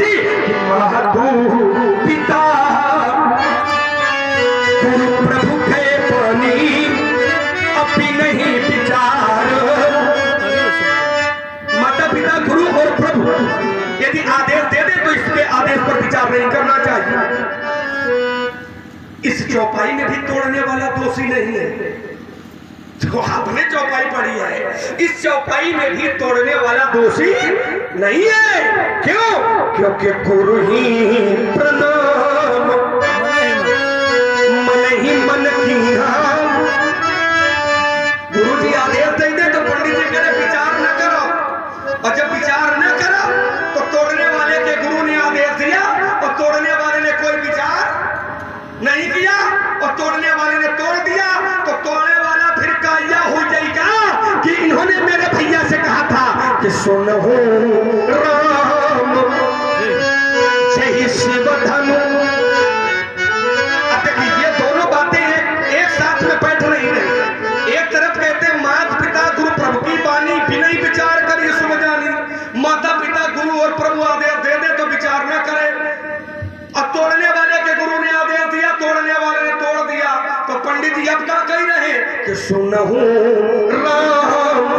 ऐसी कि मातु पिता गुरु प्रभु के पानी अपनी नहीं विचार। माता पिता गुरु और प्रभु यदि आदेश दे दे तो इसके आदेश पर विचार नहीं करना चाहिए। इस चौपाई में भी तोड़ने वाला दोषी नहीं है। जो आपने चौपाई पढ़ी है, इस चौपाई में भी तोड़ने वाला दोषी नहीं है। क्यों? क्योंकि गुरु ही प्रणाम मन ही मन की। गुरु जी आदेश देंगे तो पंडित जी कहे विचार न करो, और जब विचार न करो तो तोड़ने वाले के गुरु ने आदेश दिया और तोड़ने वाले ने कोई विचार नहीं किया और तोड़ने वाले ने तोड़ दिया, तो तोड़ने वाला फिर काया हो जाएगा कि इन्होंने मेरे भैया से कहा था कि सुनो राम जय शिव धनु। ये दोनों बातें एक साथ में बैठ रही है। एक तरफ कहते हैं माता पिता गुरु प्रभु की वाणी बिना ही विचार करिए सुन जानी। माता पिता गुरु और प्रभु आदेश दे दे तो विचार न करे, और तोड़ने वाले के गुरु ने आदेश दिया, तोड़ने वाले ने तोड़ दिया, तो पंडित जी अब क्या कह रहे हैं कि सुनहु राम।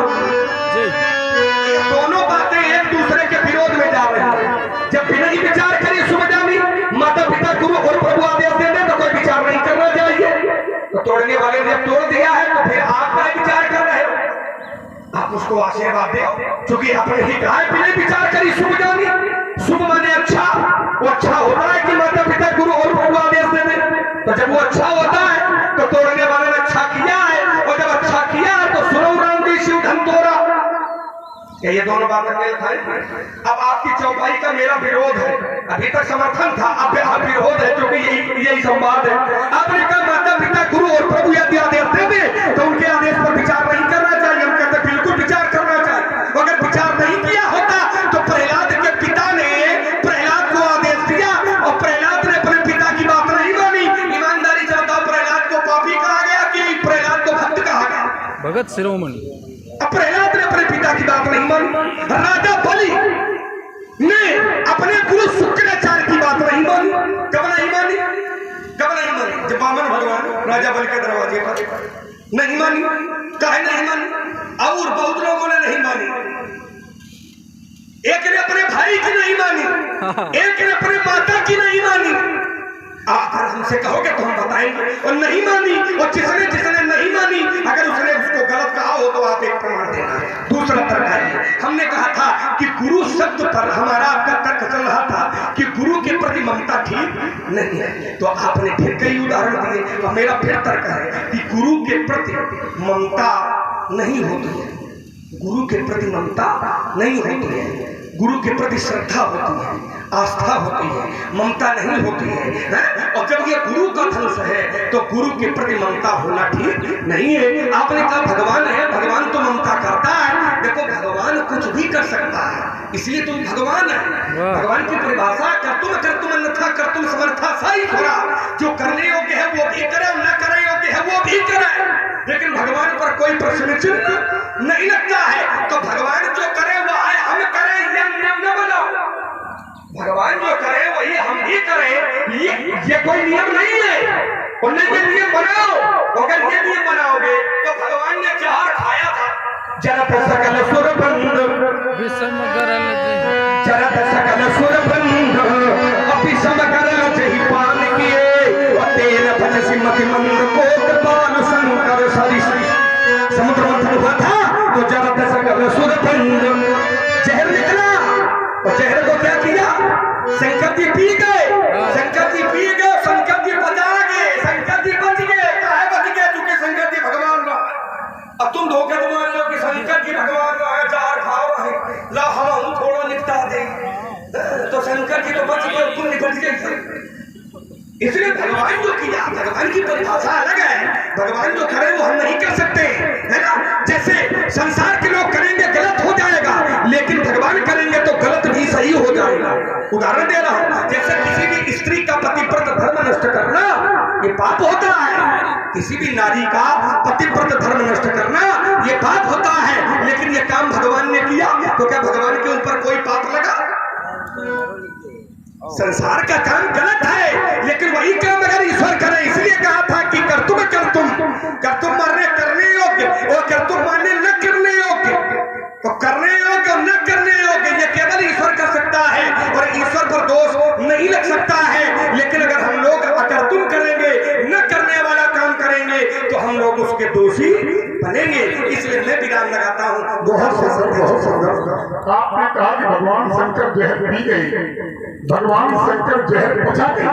दोनों बातें एक दूसरे के विरोध में जा रही है। जब बिना ही विचार करिए सुबजानी, माता पिता गुरु और प्रभु आदेश दे दे तो कोई विचार नहीं करना चाहिए। तो तोड़ने वाले ने तोड़ दिया है तो फिर आप क्या विचार कर रहे हो? आप उसको आशीर्वाद दे, क्योंकि आपने ही कहा है बिना विचार करिए सुबजानी। शुभ माने अच्छा, वो अच्छा होता है कि माता पिता गुरु और प्रभु आदेश दे दे। तो जब वो अच्छा होता है तो तोड़ने वाले ने अच्छा किया है, और जब अच्छा किया है तो सुनो राम जी शिव धन तोड़ा। ये दोनों बातें मेल खाए। अब आपकी चौपाई का मेरा विरोध है, अभी तक समर्थन था, अब विरोध है, क्योंकि यही संवाद है। आपने कहा माता पिता गुरु और प्रभु यदि आदेश दे दे तो उनके आदेश पर विचार नहीं करना चाहिए। हम कहते बिल्कुल विचार करना चाहिए। अगर विचार नहीं किया होता तो प्रहलाद के पिता ने प्रहलाद को आदेश दिया और प्रहलाद ने अपने पिता की बात नहीं मानी। ईमानदारी से बताओ, प्रहलाद को पापी कहा गया कि प्रहलाद को भक्त कहा गया? भगत शिरोमणि। प्रहलाद ने अपने पिता की बात नहीं मानी। राजा बलि ने अपने गुरु शुक्राचार्य की बात नहीं मानी। कब नहीं मानी? कब नहीं मानी? जब वामन भगवान राजा बलि के दरवाजे पर नहीं मानी। काहे नहीं मानी? और बहुत लोगों ने नहीं मानी। एक ने अपने भाई की नहीं मानी, एक ने अपने माता की नहीं मानी। अगर हमसे कहोगे तो हम बताएंगे। और नहीं मानी, और जिसने जिसने नहीं मानी अगर उसने उसको गलत कहा हो तो आप एक प्रमाण देना। दूसरा तर्क है, हमने कहा था कि गुरु शब्द पर हमारा आपका तर्क चल रहा था कि गुरु के प्रति ममता ठीक नहीं है। तो आपने फिर कई उदाहरण दिए। तो मेरा फिर तर्क है कि गुरु के प्रति ममता नहीं होती है। गुरु के प्रति ममता नहीं होती है, गुरु के प्रति श्रद्धा होती है, आस्था होती है, ममता नहीं होती है। और जब ये गुरु का धनुष है तो गुरु के प्रति ममता होना ठीक नहीं है। आपने कहा भगवान है, भगवान तो ममता करता है। देखो भगवान कुछ भी कर सकता है, इसलिए तुम भगवान है। भगवान की परिभाषा कर्तुम कर्तुम अन्यथा कर्तुम समर्था सही थोड़ा। जो करने योग्य है वो भी करे, न करने योग्य है वो भी करे, लेकिन भगवान पर कोई प्रश्न चिन्ह नहीं लगता है। तो भगवान जो करे वो है, हम करें ये नियम न बनाओ। भगवान जो करे वही हम भी करें, ये कोई नियम नहीं है। और नहीं ये नियम बनाओ, अगर ये नियम बनाओगे तो भगवान ने जहर खाया था। जरत सकल सुर बंद विषम करल जरत सकल सुर बंद अपिसम करल जहि पान किए तेल फल सिमति मंद को कृपाल शंकर सरिस। समुद्र मंथन हुआ था तो जरत सकल सुर बंद जहर निकला, और जहर को क्या किया? शंकर जी पी गए। शंकर जी पी गए, शंकर जी बचा गए, शंकर जी बच गए। काहे बच गए? क्योंकि शंकर जी भगवान रहा। अब तुम धोखे तो मान लो कि शंकर जी भगवान रहा, जार खाओ रहे, ला हम थोड़ा निपटा दे, तो शंकर जी तो बच गए, तुम निपट गए। इसलिए भगवान जो किया, भगवान की परिभाषा अलग है। भगवान जो करे वो हम नहीं कर सकते, है ना। जैसे संसार के लोग करेंगे गलत हो जाएगा, लेकिन भगवान करेंगे तो गलत भी सही हो जाएगा। उदाहरण दे रहा हूं, जैसे किसी भी स्त्री का पतिव्रत धर्म नष्ट करना ये पाप होता है। किसी भी नारी का पतिव्रत धर्म नष्ट करना ये पाप होता है, लेकिन ये काम भगवान ने किया तो क्या भगवान के ऊपर कोई पाप लगा? संसार का काम गलत है, लेकिन वही काम अगर ईश्वर करे, इसलिए कहा था कि कर तुम मरने करने योग्य और कर तुम मानने न करने योग्य। तो करने योग्य और न करने योग्य ये केवल ईश्वर कर सकता है, और ईश्वर पर दोष नहीं लग सकता है। लेकिन अगर हम लोग अगर तुम करेंगे, न करने वाला काम करेंगे, तो हम लोग उसके दोषी बनेंगे। इसलिए मैं विराम लगाता हूँ। बहुत सुंदर। आपने कहा कि भगवान शंकर जहर पी गए, भगवान शंकर जहर पचा गए।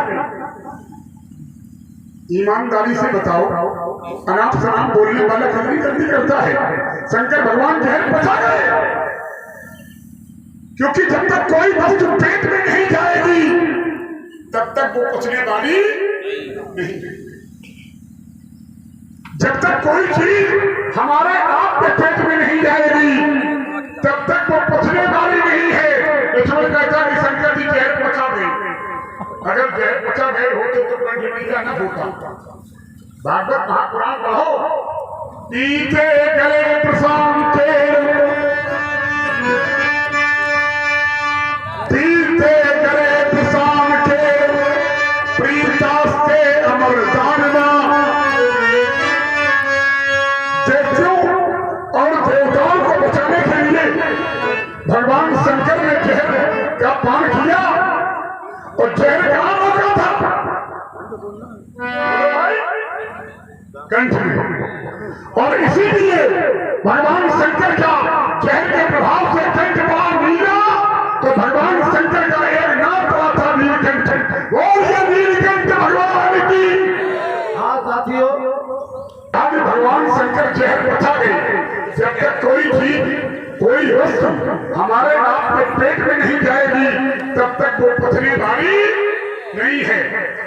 ईमानदारी से बताओ, अनाप शनाप बोलने वाला गलती करता है। शंकर भगवान जहर पचा गए, क्योंकि जब तक कोई वस्तु पेट में नहीं जाएगी तब तक वो पचने वाली नहीं। जब तक कोई चीज हमारे आप के पेट में नहीं जाएगी तब तक वो पचने वाली नहीं है। लक्ष्मण कहता कि शंकर जी जहर पचा गए। अगर जहर पचा गए होते तो कंठ में जाना होता। भागवत महापुराण पढ़ो, पीते गले प्रशांत पीते गले प्रशांत के प्रीतास्ते अमर दानवा। और देवताओं को बचाने के लिए भगवान शंकर ने जहर का पान किया, और जहर कहाँ रोका था? कंठ में। और इसीलिए भगवान शंकर का जहर के प्रभाव से कंठ बाहर नीला, तो भगवान शंकर का एक नाम पड़ा था नीलकंठ। और ये नीलकंठ भगवान की। हाँ साथियों, आज भगवान शंकर जहर पचा गए। जब तक कोई चीज कोई वस्तु हमारे आप के पेट में नहीं जाएगी तब तक वो पचने वाली नहीं है।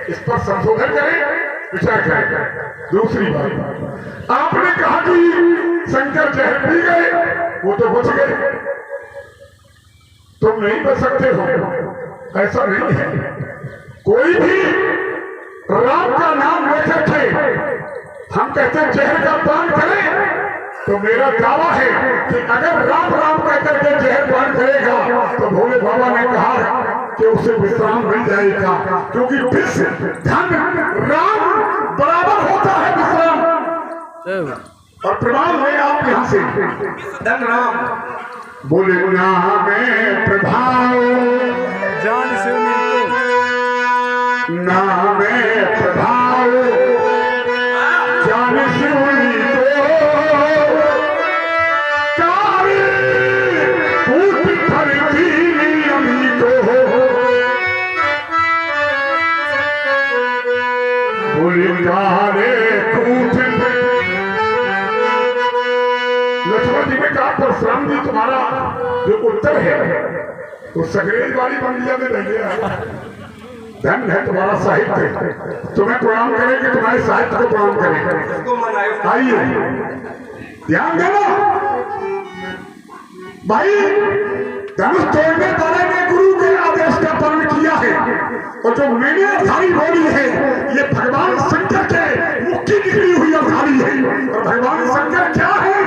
इस पर संशोधन करें, विचार करें। दूसरी बात, आपने कहा कि शंकर जहर पी गए, वो तो बच गए, तुम नहीं बच सकते हो। ऐसा नहीं है। कोई भी राम का नाम लेकर के हम कहते हैं जहर का पान करें, तो मेरा दावा है कि अगर राम राम कहकर के जहर पान करेगा तो भोले बाबा ने कहा कि उसे विश्राम मिल जाएगा, क्योंकि विश्व धन राम बराबर होता है विश्राम। और प्रभाव है आप यहाँ से धन राम बोले नाम प्रभाव जान से नाम प्रभाव जान शिवनी तो कारी पूत फरती अमी तो बोले काले कूट। लक्ष्मण जी ने कहा परशुराम जी तुम्हारा जो उत्तर है तो सगरेज वाली बंगलिया में रह गया। धन है तुम्हारा साहित्य, तुम्हें प्रणाम करेंगे, तुम्हारे साहित्य को प्रणाम करेंगे। आइए ध्यान देना भाई, धनुष तोड़ने वाले ने गुरु के आदेश का पालन किया है, और जो मैंने अवधारी बोली है ये भगवान शंकर के मुख की निकली हुई अवधारी है। और भगवान शंकर क्या है?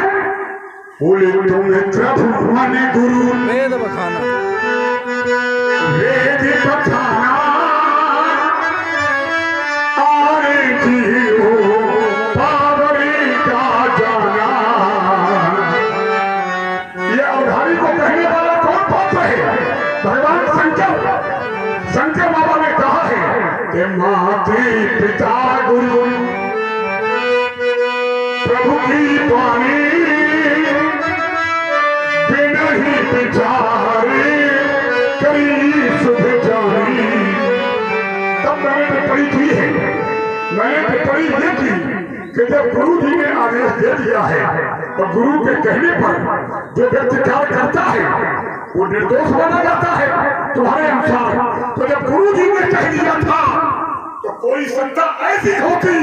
बोले तुम्हें प्रभु माने गुरु वेद बखाना, वेद बखाना भगवान शंकर बाबा ने कहा है कि माते पिता गुरु प्रभु की वाणी बिना ही विचारे करी शुभ जानी। तब मैंने टिप्पणी की है, मैंने टिप्पणी ये की कि जब गुरु जी ने आदेश दे दिया है और गुरु के कहने पर जो व्यक्ति कार्य करता है वो निर्दोष माना जाता है तुम्हारे अनुसार। तो जब गुरु जी ने कह दिया था तो कोई संता ऐसी होती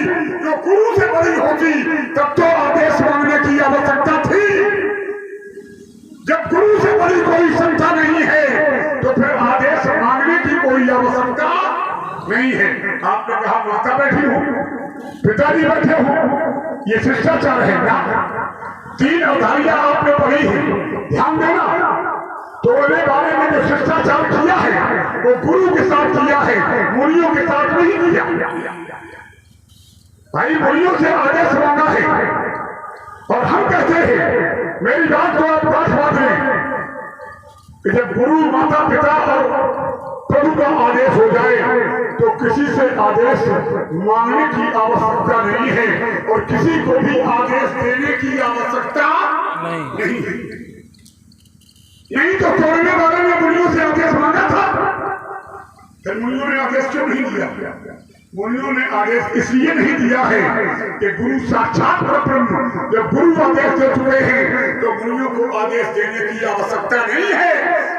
जो गुरु से बड़ी होती, तब तो आदेश मांगने की आवश्यकता थी। जब गुरु से बड़ी कोई संता नहीं है तो फिर आदेश मांगने की कोई आवश्यकता नहीं है। आपने कहा माता बैठी हूं, पिताजी बैठे हो, ये शिष्टाचार है ना। 3 अवधारियां आपने पढ़ी है, ध्यान देना। तोड़ने वाले ने जो शिष्टाचार किया है वो गुरु के साथ किया है, मुनियों के साथ नहीं किया। भाई मुनियों से आदेश मांगा है और हम कहते हैं, मेरी बात को आप बात बात लें कि जब गुरु माता पिता और प्रभु का आदेश हो जाए तो किसी से आदेश मांगने की आवश्यकता नहीं है और किसी को भी आदेश देने की आवश्यकता नहीं है। नहीं तो तोड़ने वाले ने मुनियों से आदेश मांगा था, फिर मुनियों ने आदेश क्यों नहीं दिया? मुनियों ने आदेश इसलिए नहीं दिया है कि गुरु साक्षात परब्रह्म, जब गुरु आदेश दे चुके हैं तो मुनियों को आदेश देने की आवश्यकता नहीं है,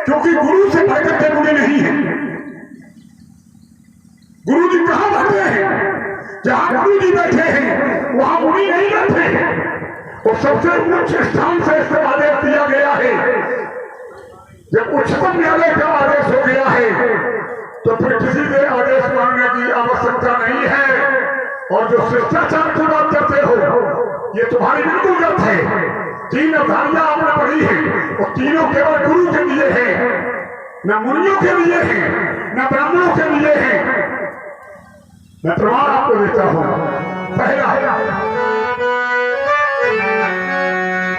क्योंकि गुरु से बढ़कर के मुनि नहीं है। गुरु जी कहाँ बैठे हैं? जहाँ गुरु जी बैठे हैं वहाँ मुनि नहीं बैठे हैं। और सबसे उच्च स्थान से इसको आदेश दिया गया है। जब उच्चतम न्यायालय का आदेश हो गया है तो फिर किसी से आदेश मांगने की आवश्यकता नहीं है। और जो शिष्टाचार की बात करते हो, ये तुम्हारी बिल्कुल गलत है। 3 अवधारियां आपने पढ़ी है और तीनों केवल गुरु के लिए है, न मुनियों के लिए है, न ब्राह्मणों के लिए है। मैं प्रमाण आपको देता हूं। पहला,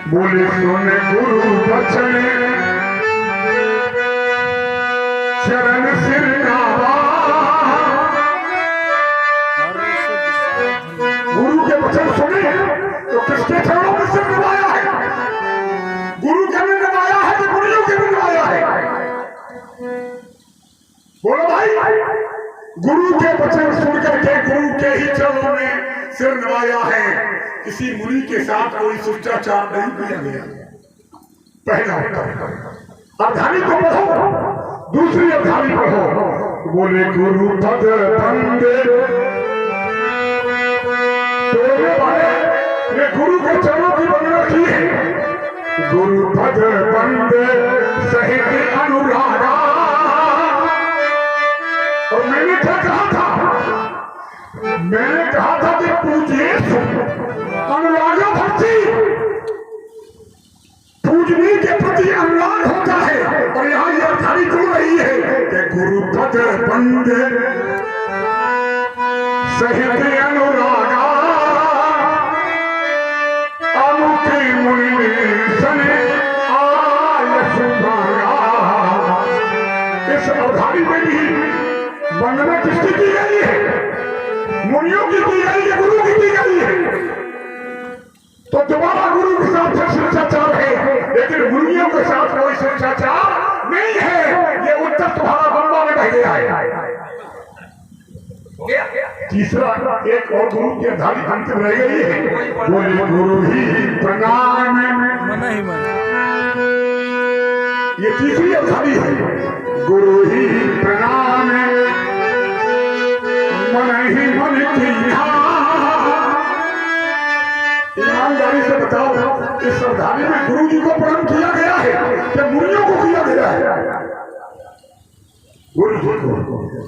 बोले सुने गुरु वचन शरण सिर गुरु के वचन सुने तो किसके चरणों में सिर नवाया है? गुरु के भी नवाया है कि मुनियों के भी नवाया है? बोलो भाई, गुरु के वचन सुन करके गुरु के ही चरणों में सिर नवाया है। किसी मुनि के साथ कोई शिष्टाचार नहीं किया गया। पहला अवधानी को पढ़ो, दूसरी अवधानी पढ़ो। बोले गुरु पद बंदे, तोड़ने वाले ने गुरु के चरणों की वंदना की है। गुरु पद बंदे सहित अनुरागा। और मैंने क्या कहा था? मैंने कहा था कि पूजिए अनुरागा भक्ति, पूजने के प्रति अनुराग होता है। और यहाँ ये अवधानी जुड़ रही है कि गुरु पद बंदे सहित अनुरागा अनुके मुनि सने आय सुभागा। इस अवधानी में भी वंदना किसकी की गई है? मुनियों की गई है, गुरु की गई है। तो दोबारा गुरु के साथ शिष्टाचार है, लेकिन मुनियों के साथ कोई शिष्टाचार नहीं है। ये उत्तर तुम्हारा बंबा में बह गया है। तीसरा, एक और गुरु की अवधानी अंतिम रह गई है। बोले गुरु ही प्रणाम, मना ही मन। ये तीसरी अवधानी है। गुरु ही प्रणाम मन ही मन की। ईमानदारी से बताओ, इस अवधानी में गुरु जी को प्रणाम किया गया है या मुनियों को किया गया है? गुरु जी को,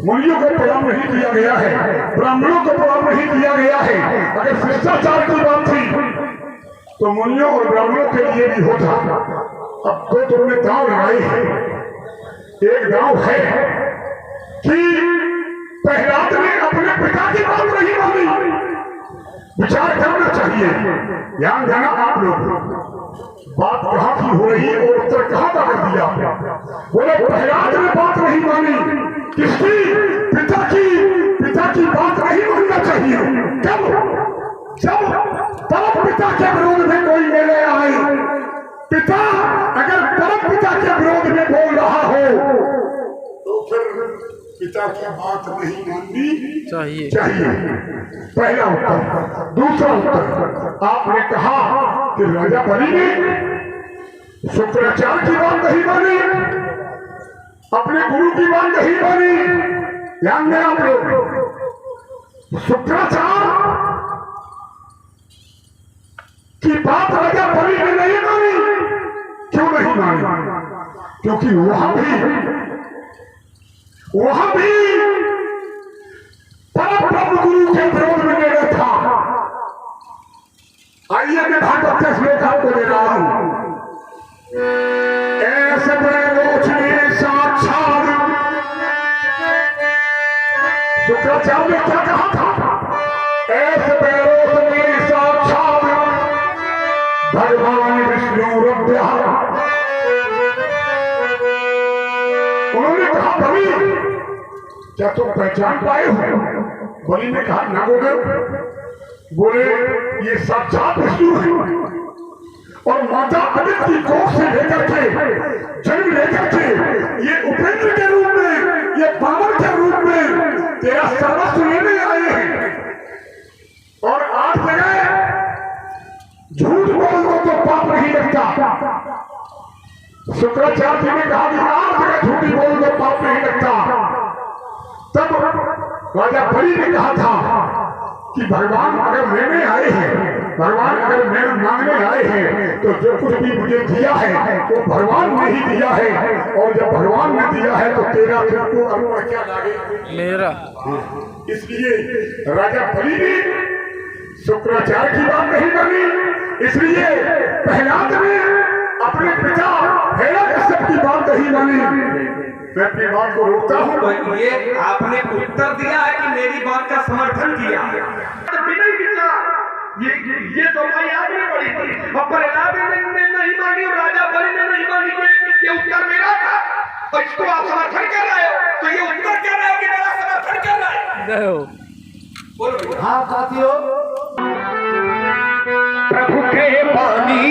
मुनियों को प्रणाम नहीं किया गया है, ब्राह्मणों को प्रणाम नहीं किया गया है। अगर शिष्टाचार की बात थी तो मुनियों और ब्राह्मणों के लिए भी होता। अब तो तुमने दांव लगाई है। एक दांव है कि प्रहलाद ने अपने पिता की बात नहीं मानी। विचार करना चाहिए। ध्यान देना आप लोग, बात कहाँ की हो रही है और उत्तर कहाँ का कर दिया। बोले प्रहलाद ने बात नहीं मानी। किसकी? पिता की बात नहीं मानना चाहिए। कब? जब परम पिता के विरोध में कोई बोले आए। पिता अगर परम पिता के विरोध में बोल रहा हो तो फिर पिता की बात नहीं माननी चाहिए। पहला उत्तर। दूसरा उत्तर, आपने कहा कि राजा बलि ने शुक्राचार्य की बात नहीं मानी, अपने गुरु की बात नहीं मानी। ध्यान दें आप लोग, शुक्राचार्य की बात राजा बलि ने नहीं मानी। क्यों नहीं मानी? क्योंकि वहां भी परम ब्रह्म गुरु के विरोध में निर्णय था। आइए मैं भागवत के श्लोक आपको दे रहा हूं। ऐसे शुक्राचार्य ने क्या कहा था? ऐसे पैरों से मेरी साक्षात भगवान विष्णु रब्या। उन्होंने कहा बलि क्या तुम पहचान पाए हो? बलि ने कहा ना गोगर। बोले ये साक्षात विष्णु है और माता अदिति की कोख से लेकर के जन्म लेकर के ये उपेंद्र के रूप में, ये बाबर के रूप में तेरा सर्वस्व लेने आए हैं। और 8 जगह झूठ बोल दो तो पाप नहीं लगता। शुक्राचार्य जी ने कहा कि 8 जगह झूठी बोल दो पाप नहीं लगता। तब राजा बलि ने कहा था कि भगवान अगर लेने आए हैं, भगवान अगर मैं मांगने आए हैं तो जो कुछ भी मुझे दिया है वो भगवान ने ही दिया है। और जब भगवान ने दिया है तो तेरा तुझको अर्पण क्या लागे? मेरा। इसलिए राजा बलि ने शुक्राचार्य की बात नहीं मानी, इसलिए प्रहलाद ने अपने पिता हिरण्यकश्यप की बात नहीं मानी। मैं अपनी बात को रोकता हूँ। तो ये आपने उत्तर दिया है कि मेरी बात का समर्थन किया, तो बिना ही विचार ये तो भाई आपने पढ़ी थी और प्रहलाद ने नहीं मानी और राजा बलि ने नहीं मानी। ये उत्तर मेरा था और इसको आप समर्थन कर रहे हो, तो ये उत्तर कह रहा है कि मेरा समर्थन कर रहा है। जय हो। बोलो। हाँ साथियों, प्रभु के बानी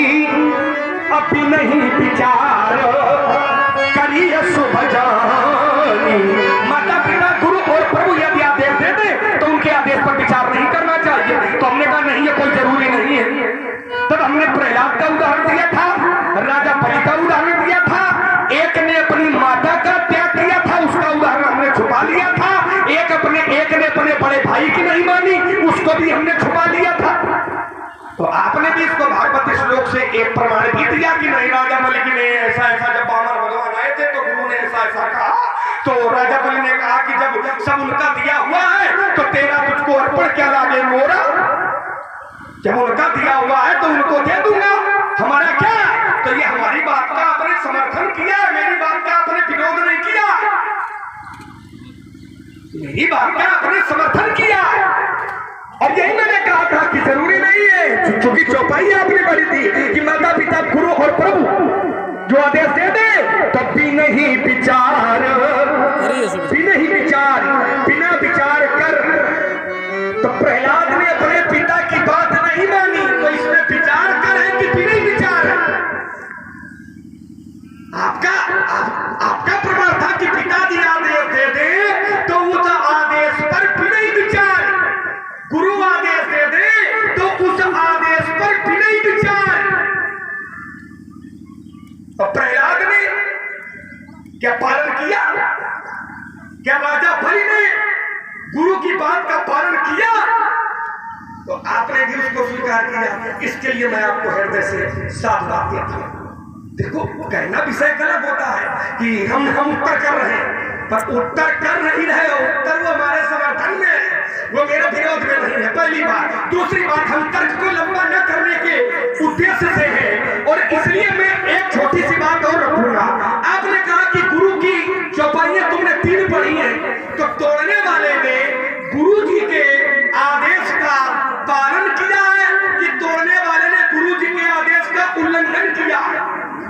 अभी नहीं विचार करिए शुभ जानी। माता पिता गुरु और प्रभु यदि आदेश दे दे तो उनके आदेश पर विचार नहीं करना चाहिए। तो हमने कहा नहीं, ये कोई जरूरी नहीं है। तब हमने प्रहलाद का उदाहरण दिया था, राजा बलि का उदाहरण दिया था। एक ने अपनी माता का त्याग किया था, उसका उदाहरण हमने छुपा लिया था। एक ने अपने बड़े भाई की नहीं मानी, उसको भी हमने छुपा लिया था। तो आपने भी इसको भागवत श्लोक से एक प्रमाण भी दिया कि नहीं, राजा बलि की ने ऐसा ऐसा, जब बामन भगवान आए थे तो गुरु ने ऐसा ऐसा कहा। तो राजा बलि ने कहा कि जब सब उनका दिया हुआ है तो तेरा तुझको अर्पण क्या लागे मोरा? जब उनका दिया हुआ है तो उनको दे दूंगा, हमारा क्या है? तो ये हमारी बात का आपने समर्थन किया, मेरी बात का आपने विरोध नहीं किया, मेरी बात का आपने समर्थन किया। और यही मैंने कहा था कि जरूरी नहीं है, क्योंकि चौपाई आपने पढ़ी थी कि माता पिता गुरु और प्रभु जो आदेश दे दे तब भी नहीं विचार, बिना विचार कर। तो प्रहलाद ने अपने पिता की बात नहीं मानी, तो इसमें विचार कर है कि बिना विचार है? आपका प्रमाण था कि पिताजी आदेश दे दे तो उस आदेश पर बिना विचार, गुरु आदेश दे दे तो उस आदेश पर बिना विचार। और प्रहलाद ने क्या पालन किया? क्या राजा बलि ने गुरु की बात का पालन किया? तो आपने भी उसको स्वीकार किया। इसके लिए मैं आपको हृदय से साफ बात देता हूं। देखो, कहना विषय गलत होता है कि हम उत्तर कर रहे हैं, पर उत्तर कर नहीं रहे हो, उत्तर वो हमारे समर्थन में है, वो मेरे विरोध में नहीं है, पहली बात। दूसरी बात, हम तर्क को लंबा न करने के उद्देश्य से है। और इसलिए मैं एक छोटी सी बात और रखूंगा। आपने कहा कि गुरु की चौपाइयां तुमने 3 पढ़ी हैं, तो तोड़ने वाले ने गुरु जी के आदेश का पालन किया है कि तोड़ने वाले ने गुरु जी के आदेश का उल्लंघन किया है?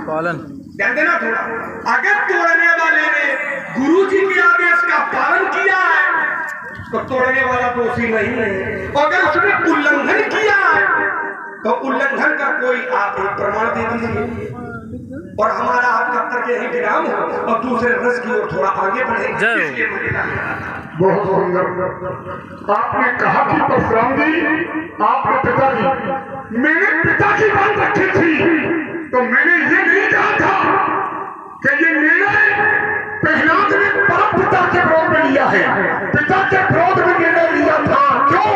पालन। ध्यान देना थोड़ा। अगर तोड़ने वाले ने गुरु जी के आदेश का पालन किया है तो तोड़ने वाला दोषी नहीं है। अगर उसने उल्लंघन किया है तो उल्लंघन का कोई आप एक प्रमाण दे दीजिए और हमारा आपका तर्क यही विराम हो और दूसरे रस की ओर थोड़ा आगे बढ़े। बहुत सुंदर। आपने कहा कि परशुराम जी, आपने पिताजी, मैंने पिता की बात रखी थी तो मैंने ये नहीं कहा था कि ये निर्णय प्रहलाद ने परम पिता के विरोध में लिया है। पिता के विरोध में निर्णय लिया था। क्यों?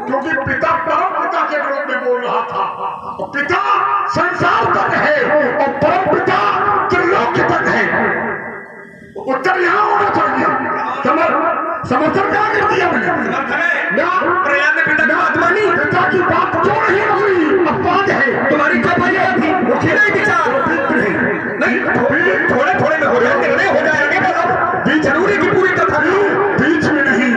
क्योंकि पिता परम पिता के विरोध में बोल रहा था। और पिता संसार तक है और परम पिता त्रिलोक्य तक है। उत्तर यहाँ होना चाहिए। समर्थन क्या कर दिया मैंने? प्रहलाद ने पिता की बात मानी। पिता की बात क्यों नहीं मानी? अपवाद है। तुम्हारी चौपाइयां थी, वो खेला विचार नहीं, थोड़े थोड़े में हो जाएंगे, हो जाएंगे, बीच जरूरी की पूरी कथा बीच में नहीं।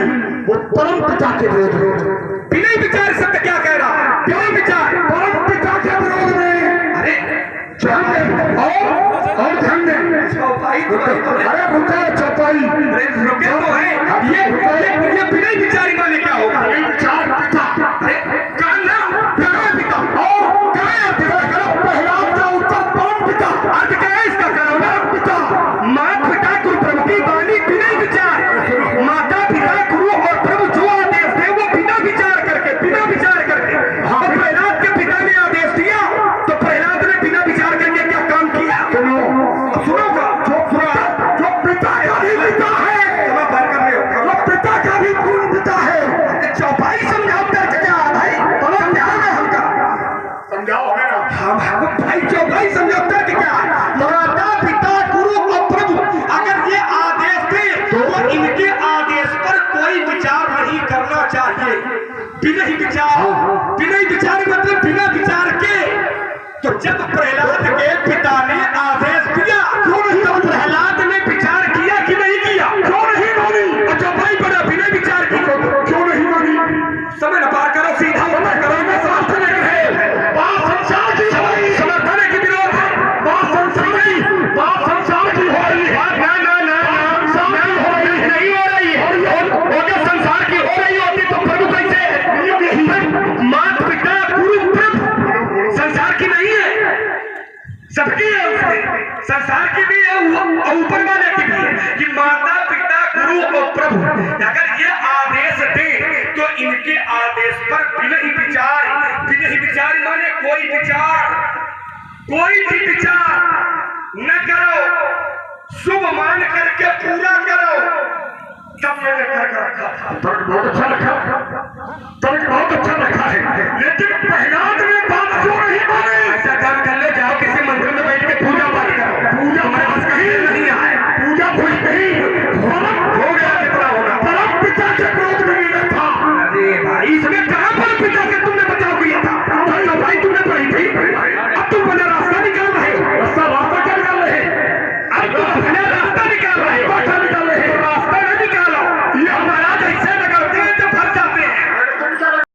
इनके आदेश पर कोई विचार नहीं करना चाहिए। बिना ही विचार मतलब बिना विचार के। तो जब प्रहलाद के पिता ने आदेश दिया, तो प्रहलाद ने विचार किया कि नहीं किया? क्यों नहीं मानी? और जो भाई बड़ा बिना विचार की क्यों नहीं मानी? समय न पार करो, सीधा मत करो, मैं समर्थन है। बात संसार की हो रही, समर्थन है कि विरोध है? बात संसार की हो रही है। नहीं हो रही है। अगर संसार की हो रही होती तो प्रभु कैसे माता पिता गुरु प्रभु संसार की नहीं है, सबकी है। उसमें संसार की भी है और ऊपर वाले की भी है कि माता पिता गुरु और प्रभु अगर ये आदेश दे तो इनके आदेश पर बिना ही विचार माने कोई भी विचार न करो, शुभ मान करके पूरा करो। तब मैंने कर रखा था। बहुत अच्छा रखा।